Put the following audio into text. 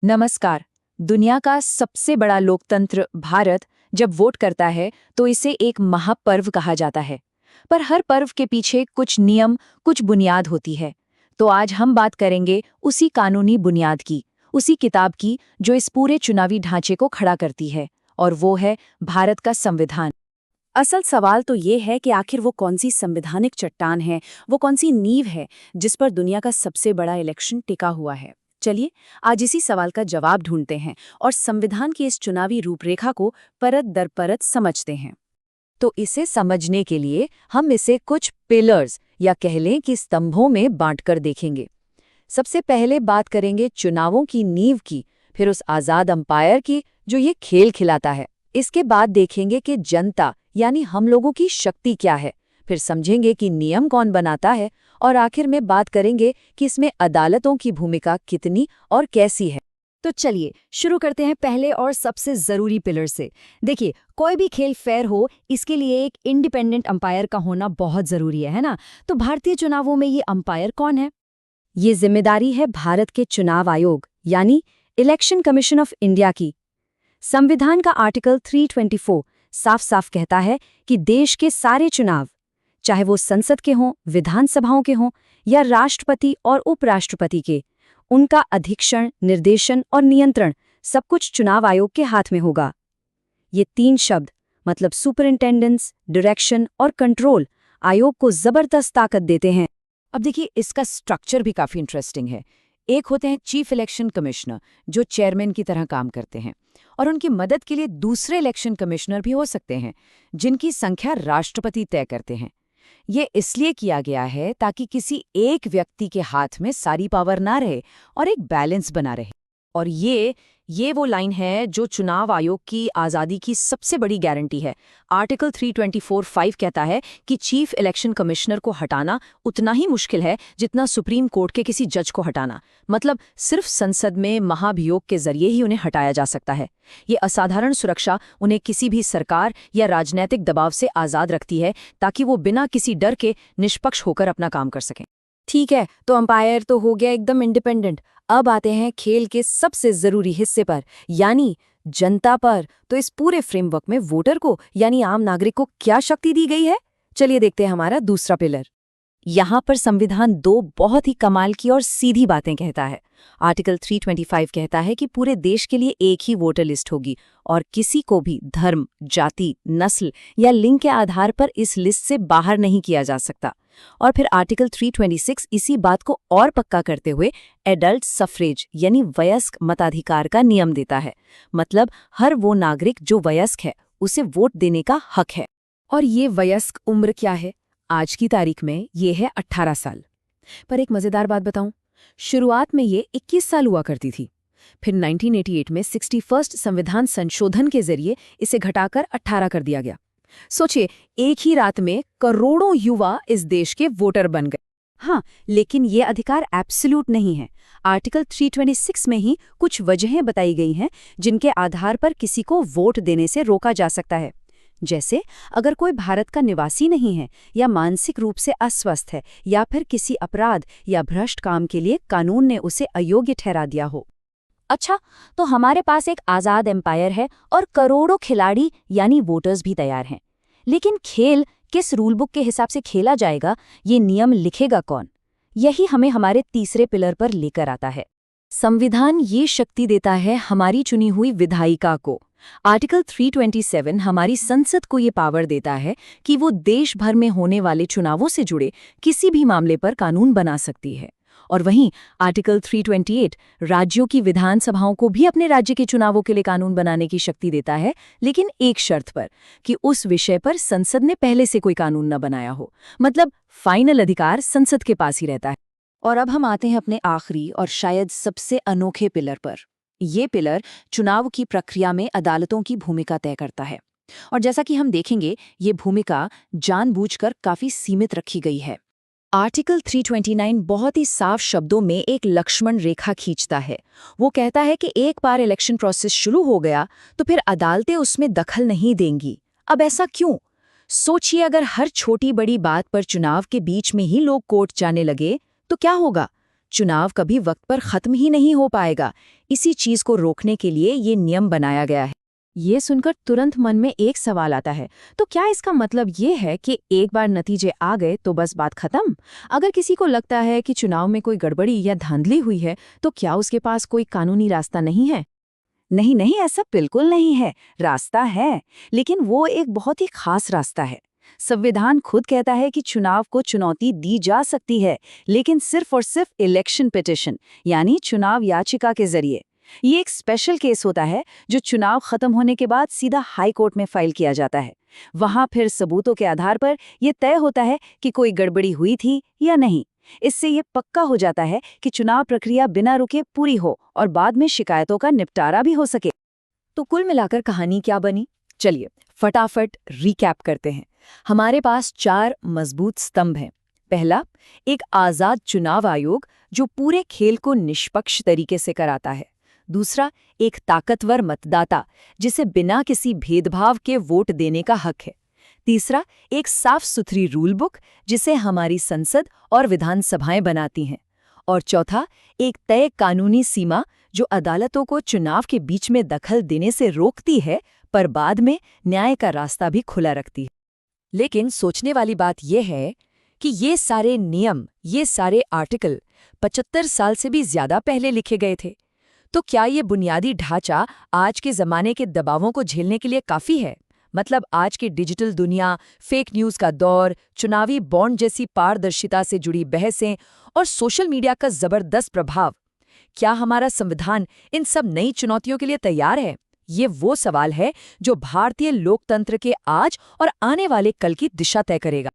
नमस्कार। दुनिया का सबसे बड़ा लोकतंत्र भारत जब वोट करता है तो इसे एक महापर्व कहा जाता है। पर हर पर्व के पीछे कुछ नियम, कुछ बुनियाद होती है। तो आज हम बात करेंगे उसी कानूनी बुनियाद की, उसी किताब की जो इस पूरे चुनावी ढांचे को खड़ा करती है, और वो है भारत का संविधान। असल सवाल तो ये है कि आखिर वो कौन सी संवैधानिक चट्टान है, वो कौन सी नींव है जिस पर दुनिया का सबसे बड़ा इलेक्शन टिका हुआ है। चलिए आज इसी सवाल का जवाब ढूंढते हैं और संविधान की इस चुनावी रूपरेखा को परत दर परत समझते हैं। तो इसे समझने के लिए हम इसे कुछ पिलर्स या कह लें कि स्तंभों में बांटकर देखेंगे। सबसे पहले बात करेंगे चुनावों की नींव की, फिर उस आज़ाद अंपायर की जो ये खेल खिलाता है। इसके बाद देखेंगे कि जनता यानी हम लोगों की शक्ति क्या है, फिर समझेंगे कि नियम कौन बनाता है, और आखिर में बात करेंगे कि इसमें अदालतों की भूमिका कितनी और कैसी है। तो चलिए शुरू करते हैं पहले और सबसे जरूरी पिलर से। देखिए, कोई भी खेल फेयर हो, इसके लिए एक इंडिपेंडेंट अंपायर का होना बहुत जरूरी है ना? तो भारतीय चुनावों में ये अंपायर कौन है? ये जिम्मेदारी है भारत के चुनाव आयोग यानी इलेक्शन कमीशन ऑफ इंडिया की। संविधान का आर्टिकल 324 साफ साफ कहता है कि देश के सारे चुनाव, चाहे वो संसद के हों, विधानसभाओं के हों या राष्ट्रपति और उपराष्ट्रपति के, उनका अधीक्षण, निर्देशन और नियंत्रण सब कुछ चुनाव आयोग के हाथ में होगा। ये तीन शब्द मतलब सुपरिंटेंडेंस, डायरेक्शन और कंट्रोल आयोग को जबरदस्त ताकत देते हैं। अब देखिए, इसका स्ट्रक्चर भी काफ़ी इंटरेस्टिंग है। एक होते हैं चीफ इलेक्शन कमिश्नर जो चेयरमैन की तरह काम करते हैं, और उनकी मदद के लिए दूसरे इलेक्शन कमिश्नर भी हो सकते हैं जिनकी संख्या राष्ट्रपति तय करते हैं। ये इसलिए किया गया है ताकि किसी एक व्यक्ति के हाथ में सारी पावर ना रहे और एक बैलेंस बना रहे। और ये वो लाइन है जो चुनाव आयोग की आज़ादी की सबसे बड़ी गारंटी है। आर्टिकल 324(5) कहता है कि चीफ इलेक्शन कमिश्नर को हटाना उतना ही मुश्किल है जितना सुप्रीम कोर्ट के किसी जज को हटाना। मतलब सिर्फ संसद में महाभियोग के जरिए ही उन्हें हटाया जा सकता है। ये असाधारण सुरक्षा उन्हें किसी भी सरकार या राजनीतिक दबाव से आज़ाद रखती है ताकि वो बिना किसी डर के निष्पक्ष होकर अपना काम कर सकें। ठीक है, तो अंपायर तो हो गया एकदम इंडिपेंडेंट। अब आते हैं खेल के सबसे जरूरी हिस्से पर, यानी जनता पर। तो इस पूरे फ्रेमवर्क में वोटर को यानी आम नागरिक को क्या शक्ति दी गई है? चलिए देखते हैं हमारा दूसरा पिलर। यहाँ पर संविधान दो बहुत ही कमाल की और सीधी बातें कहता है। आर्टिकल 325 कहता है कि पूरे देश के लिए एक ही वोटर लिस्ट होगी और किसी को भी धर्म, जाति, नस्ल या लिंग के आधार पर इस लिस्ट से बाहर नहीं किया जा सकता। और फिर आर्टिकल 326 इसी बात को और पक्का करते हुए एडल्ट सफ्रेज यानी वयस्क मताधिकार का नियम देता है। मतलब हर वो नागरिक जो वयस्क है उसे वोट देने का हक है। और ये वयस्क उम्र क्या है? आज की तारीख में ये है 18 साल। पर एक मजेदार बात बताऊं, शुरुआत में ये 21 साल हुआ करती थी। फिर 1988 में 61st संविधान संशोधन के जरिए इसे घटाकर 18 कर दिया गया। सोचिए, एक ही रात में करोड़ों युवा इस देश के वोटर बन गए। हाँ, लेकिन ये अधिकार एब्सोल्यूट नहीं है। आर्टिकल 326 में ही कुछ वजहें बताई गई हैं जिनके आधार पर किसी को वोट देने से रोका जा सकता है। जैसे अगर कोई भारत का निवासी नहीं है या मानसिक रूप से अस्वस्थ है या फिर किसी अपराध या भ्रष्ट काम के लिए कानून ने उसे अयोग्य ठहरा दिया हो। अच्छा, तो हमारे पास एक आज़ाद एम्पायर है और करोड़ों खिलाड़ी यानी वोटर्स भी तैयार हैं। लेकिन खेल किस रूल बुक के हिसाब से खेला जाएगा, ये नियम लिखेगा कौन? यही हमें हमारे तीसरे पिलर पर लेकर आता है। संविधान ये शक्ति देता है हमारी चुनी हुई विधायिका को। आर्टिकल 327 हमारी संसद को ये पावर देता है कि वो देश भर में होने वाले चुनावों से जुड़े किसी भी मामले पर कानून बना सकती है। और वहीं आर्टिकल 328 राज्यों की विधानसभाओं को भी अपने राज्य के चुनावों के लिए कानून बनाने की शक्ति देता है, लेकिन एक शर्त पर कि उस विषय पर संसद ने पहले से कोई कानून न बनाया हो। मतलब फाइनल अधिकार संसद के पास ही रहता है। और अब हम आते हैं अपने आखिरी और शायद सबसे अनोखे पिलर पर। ये पिलर चुनाव की प्रक्रिया में अदालतों की भूमिका तय करता है। और जैसा कि हम देखेंगे, ये भूमिका जानबूझकर काफी सीमित रखी गई है। आर्टिकल 329 बहुत ही साफ शब्दों में एक लक्ष्मण रेखा खींचता है। वो कहता है कि एक बार इलेक्शन प्रोसेस शुरू हो गया तो फिर अदालतें उसमें दखल नहीं देंगी। अब ऐसा क्यों? सोचिए, अगर हर छोटी बड़ी बात पर चुनाव के बीच में ही लोग कोर्ट जाने लगे तो क्या होगा? चुनाव कभी वक्त पर खत्म ही नहीं हो पाएगा। इसी चीज को रोकने के लिए ये नियम बनाया गया है। ये सुनकर तुरंत मन में एक सवाल आता है, तो क्या इसका मतलब ये है कि एक बार नतीजे आ गए तो बस बात खत्म? अगर किसी को लगता है कि चुनाव में कोई गड़बड़ी या धांधली हुई है, तो क्या उसके पास कोई कानूनी रास्ता नहीं है? नहीं नहीं, ऐसा बिल्कुल नहीं है। रास्ता है, लेकिन वो एक बहुत ही खास रास्ता है। संविधान खुद कहता है कि चुनाव को चुनौती दी जा सकती है, लेकिन सिर्फ और सिर्फ इलेक्शन पिटिशन यानी चुनाव याचिका के जरिए। ये एक स्पेशल केस होता है जो चुनाव खत्म होने के बाद सीधा हाई कोर्ट में फाइल किया जाता है। वहां फिर सबूतों के आधार पर यह तय होता है कि कोई गड़बड़ी हुई थी या नहीं। इससे ये पक्का हो जाता है कि चुनाव प्रक्रिया बिना रुके पूरी हो और बाद में शिकायतों का निपटारा भी हो सके। तो कुल मिलाकर कहानी क्या बनी? चलिए फटाफट रिकैप करते हैं। हमारे पास 4 मजबूत स्तंभ हैं। पहला, एक आजाद चुनाव आयोग जो पूरे खेल को निष्पक्ष तरीके से कराता है। दूसरा, एक ताकतवर मतदाता जिसे बिना किसी भेदभाव के वोट देने का हक है। तीसरा, एक साफ सुथरी रूल बुक जिसे हमारी संसद और विधानसभाएं बनाती हैं। और चौथा, एक तय कानूनी सीमा जो अदालतों को चुनाव के बीच में दखल देने से रोकती है, पर बाद में न्याय का रास्ता भी खुला रखती है। लेकिन सोचने वाली बात यह है कि ये सारे नियम, ये सारे आर्टिकल 75 साल से भी ज्यादा पहले लिखे गए थे। तो क्या ये बुनियादी ढांचा आज के जमाने के दबावों को झेलने के लिए काफी है? मतलब आज की डिजिटल दुनिया, फेक न्यूज का दौर, चुनावी बॉन्ड जैसी पारदर्शिता से जुड़ी बहसें और सोशल मीडिया का जबरदस्त प्रभाव, क्या हमारा संविधान इन सब नई चुनौतियों के लिए तैयार है? ये वो सवाल है जो भारतीय लोकतंत्र के आज और आने वाले कल की दिशा तय करेगा।